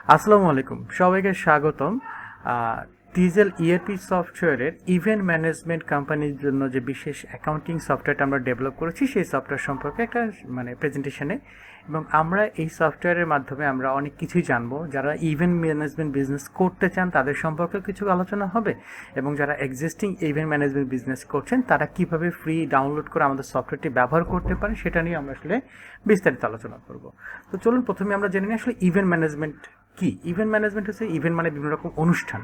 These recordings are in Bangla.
আসসালামু আলাইকুম, সবাইকে স্বাগতম। ডিজেল ইআরপি সফটওয়্যারের ইভেন্ট ম্যানেজমেন্ট কোম্পানির জন্য যে বিশেষ অ্যাকাউন্টিং সফটওয়্যারটা আমরা ডেভেলপ করেছি সেই সফটওয়্যার সম্পর্কে একটা প্রেজেন্টেশনে, এবং আমরা এই সফটওয়্যারের মাধ্যমে আমরা অনেক কিছুই জানবো। যারা ইভেন্ট ম্যানেজমেন্ট বিজনেস করতে চান তাদের সম্পর্কে কিছু আলোচনা হবে, এবং যারা এক্সিস্টিং ইভেন্ট ম্যানেজমেন্ট বিজনেস করছেন তারা কিভাবে ফ্রি ডাউনলোড করে আমাদের সফটওয়্যারটি ব্যবহার করতে পারে সেটা নিয়ে আমরা আসলে বিস্তারিত আলোচনা করব। তো চলুন প্রথমে আমরা জেনে নিই আসলে ইভেন্ট ম্যানেজমেন্ট কি। ইভেন্ট ম্যানেজমেন্ট হচ্ছে ইভেন্ট মানে বিভিন্ন রকম অনুষ্ঠান।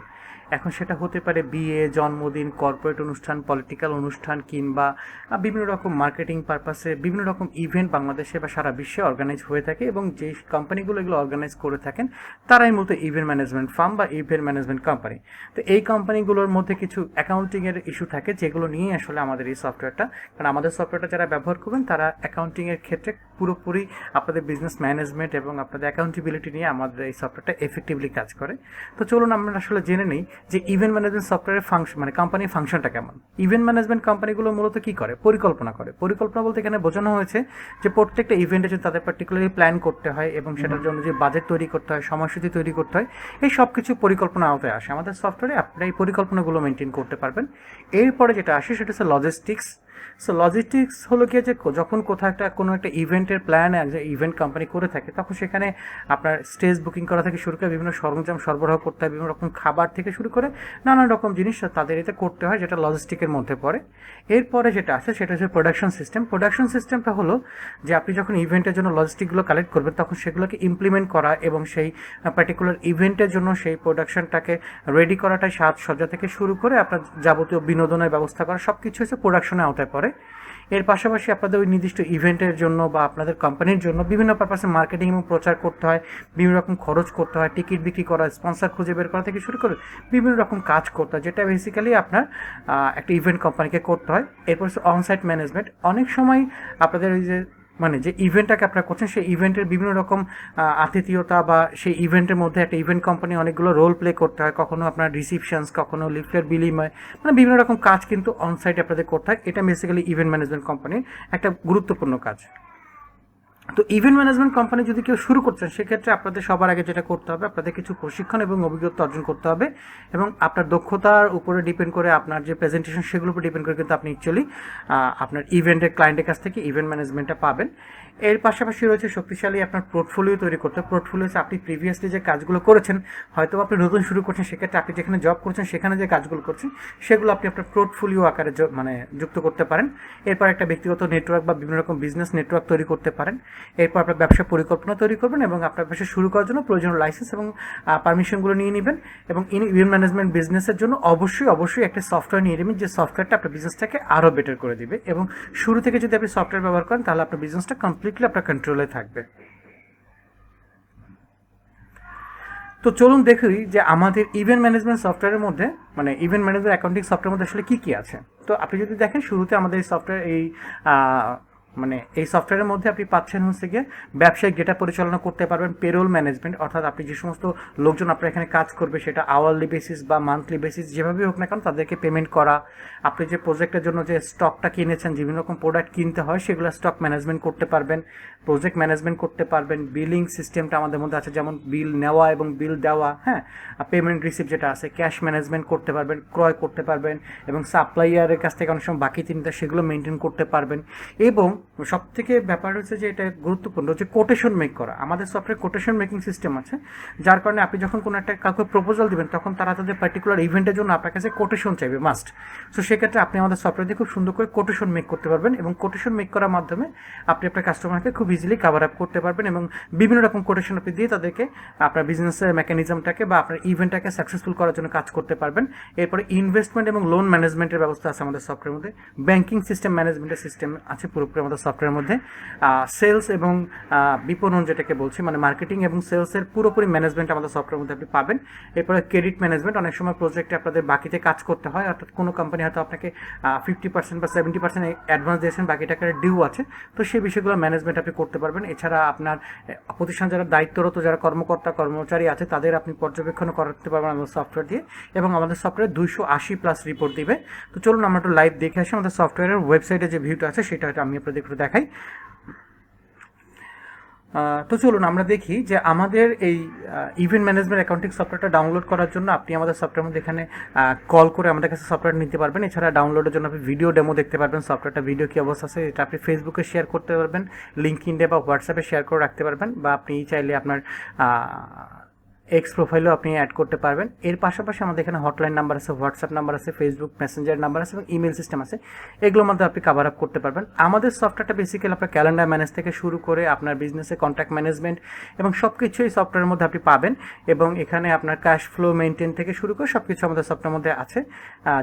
এখন সেটা হতে পারে বিয়ে, জন্মদিন, কর্পোরেট অনুষ্ঠান, পলিটিক্যাল অনুষ্ঠান, কিংবা বিভিন্ন রকম মার্কেটিং পারপাসে বিভিন্ন রকম ইভেন্ট বাংলাদেশে বা সারা বিশ্বে অর্গানাইজ হয়ে থাকে, এবং যে কোম্পানিগুলো এগুলো অর্গানাইজ করে থাকেন তারাই মূলত ইভেন্ট ম্যানেজমেন্ট ফার্ম বা ইভেন্ট ম্যানেজমেন্ট কোম্পানি। তো এই কোম্পানিগুলোর মধ্যে কিছু অ্যাকাউন্টিংয়ের ইস্যু থাকে যেগুলো নিয়ে আসলে আমাদের এই সফটওয়্যারটা, কারণ আমাদের সফটওয়্যারটা যারা ব্যবহার করবেন তারা অ্যাকাউন্টিংয়ের ক্ষেত্রে পুরোপুরি আপনাদের বিজনেস ম্যানেজমেন্ট এবং আপনাদের অ্যাকাউন্টেবিলিটি নিয়ে আমাদের এই সফটওয়্যারটা এফেক্টিভলি কাজ করে। তো চলুন আমরা আসলে জেনে নিই যে ইভেন্ট ম্যানেজমেন্ট সফটওয়্যারের ফাংশন কোম্পানির ফাংশনটা কেমন। ইভেন্ট ম্যানেজমেন্ট কোম্পানিগুলো মূলত কী করে? পরিকল্পনা করে। পরিকল্পনা বলতে এখানে বোঝানো হয়েছে যে প্রত্যেকটা ইভেন্টের জন্য তাদের পার্টিকুলারলি প্ল্যান করতে হয়, এবং সেটার জন্য যে বাজেট তৈরি করতে হয়, সময়সূচি তৈরি করতে হয়, এই সব কিছু পরিকল্পনা আওতায় আসে। আমাদের সফটওয়্যারে আপনারা এই পরিকল্পনাগুলো মেনটেন করতে পারবেন। এরপরে যেটা আসে সেটা হচ্ছে লজিস্টিক্স। সো লজিস্টিক্স হলো গিয়ে যে যখন কোথাও কোনো একটা ইভেন্টের প্ল্যান ইভেন্ট কোম্পানি করে থাকে, তখন সেখানে আপনার স্টেজ বুকিং করা থেকে শুরু করে বিভিন্ন সরঞ্জাম সরবরাহ করতে হয়, বিভিন্ন রকম খাবার থেকে শুরু করে নানান রকম জিনিস তাদের এতে করতে হয়, যেটা লজিস্টিকের মধ্যে পড়ে। এরপরে যেটা আছে সেটা হচ্ছে প্রোডাকশন সিস্টেম। প্রোডাকশন সিস্টেমটা হলো যে আপনি যখন ইভেন্টের জন্য লজিস্টিকগুলো কালেক্ট করবেন তখন সেগুলোকে ইমপ্লিমেন্ট করা, এবং সেই পার্টিকুলার ইভেন্টের জন্য সেই প্রোডাকশনটাকে রেডি করাটাই সাজসজ্জা থেকে শুরু করে আপনার যাবতীয় বিনোদনের ব্যবস্থা করা সব কিছু হচ্ছে প্রোডাকশনের আওতায় পড়ে। এর পাশাপাশি আপনাদের ওই নির্দিষ্ট ইভেন্টের জন্য বা আপনাদের কোম্পানির জন্য বিভিন্ন পারপাসে মার্কেটিং এবং প্রচার করতে হয়, বিভিন্ন রকম খরচ করতে হয়, টিকিট বিক্রি করা, স্পন্সর খুঁজে বের করা থেকে শুরু করে বিভিন্ন রকম কাজ করতে হয়, যেটা বেসিক্যালি আপনার একটা ইভেন্ট কোম্পানিকে করতে হয়। এরপর হচ্ছে অনসাইট ম্যানেজমেন্ট। অনেক সময় আপনাদের ওই যে ইভেন্টটাকে আপনারা করছেন সেই ইভেন্টের বিভিন্ন রকম আতিথেয়তা বা সেই ইভেন্টের মধ্যে একটা ইভেন্ট কোম্পানি অনেকগুলো রোল প্লে করতে হয়, কখনো আপনার রিসিপশনস, কখনো লিফলেট বিনিময়, বিভিন্ন রকম কাজ কিন্তু অনসাইটে আপনাদের করতে হয়। এটা বেসিক্যালি ইভেন্ট ম্যানেজমেন্ট কোম্পানির একটা গুরুত্বপূর্ণ কাজ। তো ইভেন্ট ম্যানেজমেন্ট কোম্পানি যদি কেউ শুরু করছেন সেক্ষেত্রে আপনাদের সবার আগে যেটা করতে হবে, আপনাদের কিছু প্রশিক্ষণ এবং অভিজ্ঞতা অর্জন করতে হবে, এবং আপনার দক্ষতার উপরে ডিপেন্ড করে আপনার যে প্রেজেন্টেশন সেগুলোর উপর ডিপেন্ড করে কিন্তু আপনি অ্যাকচুয়ালি আপনার ইভেন্টের ক্লায়েন্টের কাছ থেকে ইভেন্ট ম্যানেজমেন্টটা পাবেন। এর পাশাপাশি রয়েছে শক্তিশালী আপনার পোর্টফোলিও তৈরি করতে। পোর্টফোলিও হচ্ছে আপনি প্রিভিয়াসলি যে কাজগুলো করেছেন, হয়তো আপনি নতুন শুরু করছেন, সেক্ষেত্রে আপনি যেখানে জব করছেন সেখানে যে কাজগুলো করছেন সেগুলো আপনি আপনার পোর্টফোলিও আকারে যুক্ত করতে পারেন। এরপর একটা ব্যক্তিগত নেটওয়ার্ক বা বিভিন্ন রকম বিজনেস নেটওয়ার্ক তৈরি করতে পারেন। এরপর আপনার ব্যবসা পরিকল্পনা তৈরি করবেন, এবং আপনার ব্যবসা শুরু করার জন্য প্রয়োজনীয় লাইসেন্স এবং পারমিশনগুলো নিয়ে নেবেন। এবং ইভেন্ট ম্যানেজমেন্ট বিজনেসের জন্য অবশ্যই একটা সফটওয়্যার নিয়ে নেবেন, যে সফটওয়্যারটা আপনার বিজনেসটাকে আরও বেটার করে দিবে, এবং শুরু থেকে যদি আপনি সফটওয়্যার ব্যবহার করেন তাহলে আপনার বিজনেসটা কমপ্লিটলি আপনার কন্ট্রোলে থাকবে। তো চলুন দেখি যে আমাদের ইভেন্ট ম্যানেজমেন্ট সফটওয়্যারের মধ্যে ইভেন্ট ম্যানেজমেন্ট অ্যাকাউন্টিং সফটওয়্যারের মধ্যে আসলে কী কী আছে। তো আপনি যদি দেখেন শুরুতে আমাদের এই সফটওয়্যার এই সফটওয়্যারের মধ্যে আপনি পাচ্ছেন হচ্ছে গিয়ে ব্যবসায়িক ডেটা পরিচালনা করতে পারবেন, পেরোল ম্যানেজমেন্ট, অর্থাৎ আপনি যে সমস্ত লোকজন আপনার এখানে কাজ করবে সেটা আওয়ারলি বেসিস বা মান্থলি বেসিস যেভাবেই হোক না কেন তাদেরকে পেমেন্ট করা, আপনি যে প্রজেক্টের জন্য যে স্টকটা কিনেছেন, বিভিন্ন রকম প্রোডাক্ট কিনতে হয় সেগুলো স্টক ম্যানেজমেন্ট করতে পারবেন, প্রজেক্ট ম্যানেজমেন্ট করতে পারবেন। বিলিং সিস্টেমটা আমাদের মধ্যে আছে, যেমন বিল নেওয়া এবং বিল দেওয়া, হ্যাঁ, পেমেন্ট রিসিভ যেটা আছে, ক্যাশ ম্যানেজমেন্ট করতে পারবেন, ক্রয় করতে পারবেন, এবং সাপ্লাইয়ারের কাছ থেকে অনেক সময় বাকি চিন্তা সেগুলো মেনটেন করতে পারবেন। এবং সবথেকে ব্যাপার হচ্ছে যে এটা গুরুত্বপূর্ণ যে কোটেশন মেক করা। আমাদের সফটওয়্যার কোটেশন মেকিং সিস্টেম আছে, যার কারণে আপনি যখন কোনো একটা কাউকে প্রপোজাল দেবেন তখন তারা তাদের পার্টিকুলার ইভেন্টের জন্য আপনার কাছে কোটেশন চাইবে মাস্ট। সো সেক্ষেত্রে আপনি আমাদের সফটওয়্যার দিয়ে খুব সুন্দর করে কোটেশন মেক করতে পারবেন, এবং কোটেশন মেক করার মাধ্যমে আপনি আপনার কাস্টমারকে খুব ইজিলি কাভার আপ করতে পারবেন, এবং বিভিন্ন রকম কোটেশন আপনি দিয়ে তাদেরকে আপনার বিজনেসের মেকানিজমটাকে বা আপনার ইভেন্টটাকে সাকসেসফুল করার জন্য কাজ করতে পারবেন। এরপরে ইনভেস্টমেন্ট এবং লোন ম্যানেজমেন্টের ব্যবস্থা আছে আমাদের সফটওয়্যারের মধ্যে, ব্যাংকিং সিস্টেম ম্যানেজমেন্টের সিস্টেম আছে পুরোপুরি আমাদের সফটওয়্যারের মধ্যে, সেলস এবং বিপণন যেটাকে বলছি মার্কেটিং এবং সেলসের পুরোপুরি ম্যানেজমেন্ট আমাদের সফটওয়্যারের মধ্যে আপনি পাবেন। এরপরে ক্রেডিট ম্যানেজমেন্ট, অনেক সময় প্রজেক্টে আপনাদের বাকিতে কাজ করতে হয়, অর্থাৎ কোনো কোম্পানি হয়তো আপনাকে 50% বা 70% অ্যাডভান্স দিয়েছেন, বাকি টাকার ডিউ আছে, তো সেই বিষয়গুলো ম্যানেজমেন্ট আপনি করতে পারবেন। এছাড়া আপনার প্রতিষ্ঠান যারা দায়িত্বরত যারা কর্মচারী আছে তাদের আপনি পর্যবেক্ষণ করতে পারবেন আমাদের সফটওয়্যার দিয়ে, এবং আমাদের সফটওয়্যার 280+ রিপোর্ট দিবে। তো চলুন আমরা একটু লাইভ দেখে আসি আমাদের সফটওয়্যারের ওয়েবসাইটে যে ভিউটা আছে সেটা আমি আপনাদের একটু দেখাই। তো চলুন আমরা দেখি যে আমাদের এই ইভেন্ট ম্যানেজমেন্ট অ্যাকাউন্টিং সফটওয়্যারটা ডাউনলোড করার জন্য আপনি আমাদের সফটওয়্যার মধ্যে এখানে কল করে আমাদের কাছে সফটওয়্যার নিতে পারবেন। এছাড়া ডাউনলোডের জন্য আপনি ভিডিও ডেমো দেখতে পারবেন, সফটওয়্যারটা ভিডিও কী অবস্থা আছে এটা আপনি ফেসবুকে শেয়ার করতে পারবেন, লিঙ্কডইনে বা হোয়াটসঅ্যাপে শেয়ার করে রাখতে পারবেন, বা আপনি চাইলে আপনার এক্স প্রোফাইলেও আপনি অ্যাড করতে পারবেন। এর পাশাপাশি আমাদের এখানে হটলাইন নাম্বার আছে, হোয়াটসঅ্যাপ নাম্বার আছে, ফেসবুক মেসেঞ্জার নাম্বার আছে এবং ইমেল সিস্টেম আছে। এগুলোর মধ্যে আপনি কভার আপ করতে পারবেন। আমাদের সফটওয়্যারটা বেসিক্যালি আপনার ক্যালেন্ডার ম্যানেজ থেকে শুরু করে আপনার বিজনেসে কন্ট্যাক্ট ম্যানেজমেন্ট এবং সব কিছুই সফটওয়্যারের মধ্যে আপনি পাবেন, এবং এখানে আপনার ক্যাশ ফ্লো মেনটেন থেকে শুরু করে সব কিছু আমাদের সফটওয়্যারের মধ্যে আছে,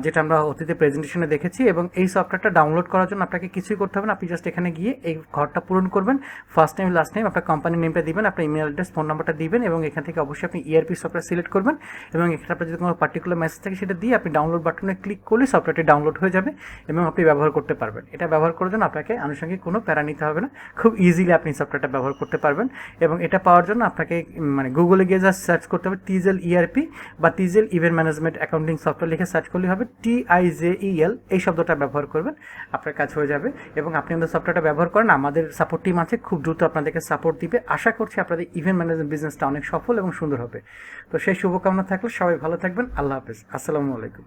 যেটা আমরা অতীতে প্রেজেন্টেশনে দেখেছি। এবং এই সফটওয়্যারটা ডাউনলোড করার জন্য আপনাকে কিছুই করতে হবে না, আপনি জাস্ট এখানে গিয়ে এই ঘরটা পূরণ করবেন, ফার্স্ট টাইম লাস্ট টাইম আপনার কোম্পানির নেমটা দিবেন, আপনার ইমেল অ্যাড্রেস ফোন নাম্বারটা দিবেন, এবং এখান থেকে অবশ্যই আপনি ইআরপি সফটওয়্যার সিলেক্ট করবেন, এবং এখানে আপনার যদি কোনো পার্টিকুলার মেসেজ থাকে সেটা দিয়ে আপনি ডাউনলোড বাটনে ক্লিক করলে সফটওয়্যারটি ডাউনলোড হয়ে যাবে এবং আপনি ব্যবহার করতে পারবেন। এটা ব্যবহার করার জন্য আপনাকে আনুষঙ্গিক কোনো প্যারা নিতে হবে না, খুব ইজিলি আপনি সফটওয়্যারটা ব্যবহার করতে পারবেন। এবং এটা পাওয়ার জন্য আপনাকে মানে গুগলে গিয়ে জাস্ট সার্চ করতে হবে টিজেল ইআরপি বা টিজেল ইভেন্ট ম্যানেজমেন্ট অ্যাকাউন্টিং সফটওয়্যার লিখে সার্চ করলে হবে, TIJEL এই শব্দটা ব্যবহার করবেন, আপনার কাজ হয়ে যাবে। এবং আপনি আমাদের সফটওয়্যারটা ব্যবহার করেন, আমাদের সাপোর্ট টিম আছে, খুব দ্রুত আপনাদেরকে সাপোর্ট দিবে। আশা করছি আপনাদের ইভেন্ট ম্যানেজমেন্ট বিজনেসটা অনেক সফল এবং সুন্দর হবে। তো সেই শুভকামনা থাকলে সবাই ভালো থাকবেন। আল্লাহ হাফেজ, আসসালামু আলাইকুম।